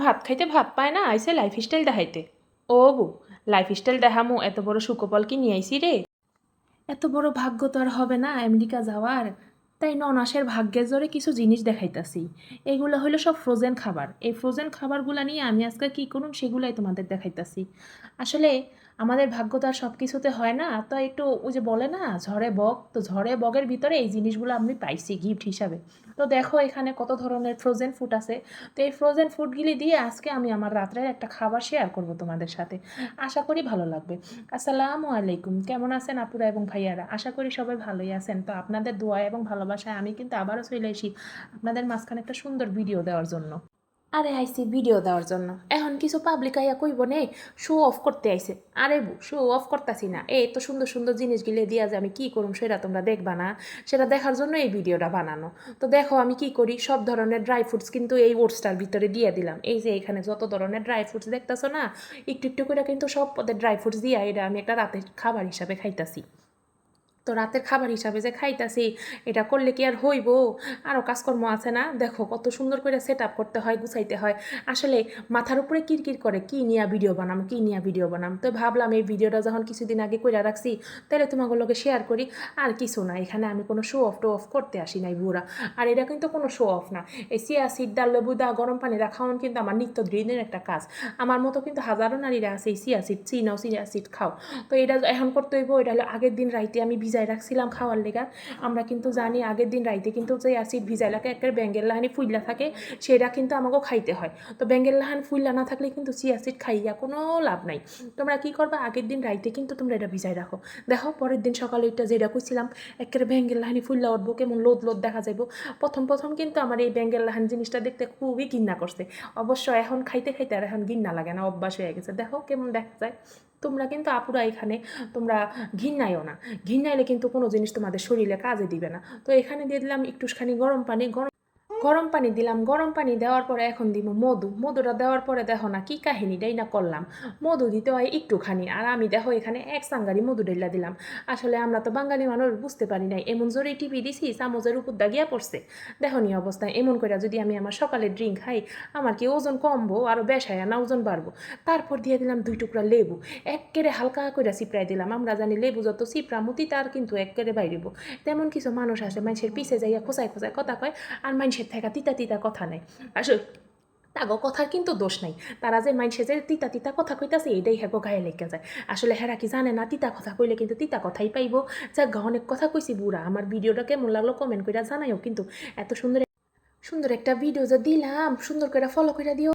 ভাত খাইতে ভাত পায় না, আইসে লাইফস্টাইল দেখাইতে। ও বউ, লাইফস্টাইল দেখামু এত বড় সুকোপল কি নিয়ে আইসি রে? এত বড় ভাগ্য তো আর হবে না আমেরিকা যাওয়ার, তাই ননাসের ভাগ্যের জোরে কিছু জিনিস দেখাইতাছি। এগুলো হলো সব ফ্রোজেন খাবার। এই ফ্রোজেন খাবারগুলো নিয়ে আমি আজকে কী করুন সেগুলাই তোমাদের দেখাইতাছি। আসলে আমাদের ভাগ্য তো আর সব কিছুতে হয় না, তো একটু ওই যে বলে না ঝড়ে বক, তো ঝড়ে বগের ভিতরে এই জিনিসগুলো আমি পাইছি গিফট হিসাবে। তো দেখো এখানে কত ধরনের ফ্রোজেন ফুড আছে। তো এই ফ্রোজেন ফুডগুলি দিয়ে আজকে আমি আমার রাত্রের একটা খাবার শেয়ার করব তোমাদের সাথে। আশা করি ভালো লাগবে। আসসালামু আলাইকুম, কেমন আছেন আপুরা এবং ভাইয়ারা? আশা করি সবাই ভালোই আছেন। তো আপনাদের দোয়া এবং ভালোবাসায় আমি কিন্তু আবারও চলে আসি আপনাদের মাঝখানে একটা সুন্দর ভিডিও দেওয়ার জন্য। আরে আইসি ভিডিও দেওয়ার জন্য, এখন কিছু পাবলিক আইয়া কইব নে শো অফ করতে আইছে। আরে বউ, শো অফ করতেছি না, এই তো সুন্দর সুন্দর জিনিসগুলো দিয়া যে আমি কি করুম সেটা তোমরা দেখবা না? সেটা দেখার জন্য এই ভিডিওটা বানানো। তো দেখো আমি কি করি, সব ধরনের ড্রাই ফ্রুটস কিন্তু এই ওটসটার ভিতরে দিয়ে দিলাম। এই যে এখানে যত ধরনের ড্রাই ফ্রুটস দেখতেছো না, একটু একটু করে কিন্তু সব পদের ড্রাই ফ্রুটস দিয়া এটা আমি একটা রাতের খাবার হিসাবে খাইতাছি। তো রাতের খাবার হিসাবে যে খাইতাছি, এটা করলে কি আর হইব? আরও কাজকর্ম আছে না? দেখো কত সুন্দর করে সেট আপ করতে হয়, গুছাইতে হয়। আসলে মাথার উপরে কিরকির করে কি নিয়ে ভিডিও বানাম, কি নিয়ে ভিডিও বানাম। তো ভাবলাম এই ভিডিওটা যখন কিছুদিন আগে করে রাখছি, তাহলে তোমাগুলোকে শেয়ার করি। আর কিছু না, এখানে আমি কোনো শো অফ টো অফ করতে আসি নাই বুড়া। আর এটা কিন্তু কোনো শো অফ না। এই চিয়া সিড, ডাল, লেবু দা, গরম পানি দা খাওয়ান কিন্তু আমার নিত্য দিনের একটা কাজ। আমার মতো কিন্তু হাজারো নারীরা আছে এই চিয়া সিড চিনাও, চিয়া সিড খাও। তো এটা এখন করতে হইব, এটা হলো আগের দিন রাইতে আমি ভিজাই রাখছিলাম খাওয়ার লেগা। আমরা কিন্তু জানি আগের দিন রাইতে কিন্তু যে অ্যাসিড ভিজাইলাকে একটা ব্যাঙ্গের লাহানি ফুইলা থাকে, সেটা কিন্তু আমাকেও খাইতে হয়। তো ব্যাঙ্গের লাহান ফুইলা না থাকলে কিন্তু চিয়া সিড খাইয়া কোনো লাভ নাই। তোমরা কি করবা, আগের দিন রাইতে কিন্তু তোমরা এটা ভিজাই রাখো। দেখো পরের দিন সকালে এটা যেটা কইছিলাম, একেবারে ব্যাঙ্গের লাহানি ফুইলা উঠবো, কেমন লোদ লোদ দেখা যাইব। প্রথম প্রথম কিন্তু আমার এই ব্যাঙ্গের লাহান জিনিসটা দেখতে খুবই ঘৃণা করছে। অবশ্য এখন খাইতে খাইতে আর এখন ঘৃণা লাগে না, অভ্যাস হয়ে গেছে। দেখো কেমন দেখা যায়। তোমরা কিন্তু আপুরা এখানে তোমরা ঘিন্নাইও না। ঘিন্নাইলে কিন্তু কোনো জিনিস তোমাদের শরীরে কাজে দিবে না। তো এখানে দিয়ে দিলাম একটুখানি গরম পানি, গরম পানি দিলাম। গরম পানি দেওয়ার পরে এখন দিব মধু। মধুটা দেওয়ার পরে দেখো না কি কাহিনীটাই না করলাম। মধু দিতে হয় একটুখানি, আর আমি দেখো এখানে এক সাঙ্গারি মধু ডেলা দিলাম। আসলে আমরা তো বাঙালি মানুষ বুঝতে পারি নাই, এমন জোরে টিপি দিছি চামচের উপর দাগিয়া পড়ছে। দেখো নি অবস্থায়, এমন করে যদি আমি আমার সকালে ড্রিঙ্ক খাই, আমার কি ওজন কমবো আরও বেশায় না ওজন বাড়বো? তারপর দিয়ে দিলাম 2 টুকরা লেবু। এক্কেরে হালকা করে চিপড়াই দিলাম। আমরা জানি লেবু যত চিপড়ামতি তার কিন্তু এক্কেরে বাইরিব। তেমন কিছু মানুষ আছে মানুষের পিছে যাইয়া খোঁচায় খোঁচায় কথা কয়, আর মানুষের থেকে তিতা তিতা কথা নাই। আসলে তাগো কথার কিন্তু দোষ নাই। তারা যে মাইনসে যে তিতা তিতা কথা কইতাছে এটাই হ্যাগো গায়ে লেগে যায়। আসলে হেরা কি জানে না তিতা কথা কইলে কিন্তু তিতা কথাই পাইব। যাক অনেক কথা কইছি বুড়া, আমার ভিডিওটা কেমন লাগলো কমেন্ট করে জানাইও কিন্তু। এত সুন্দর সুন্দর একটা ভিডিও যে দিলাম, সুন্দর করে ফলো করে দিও।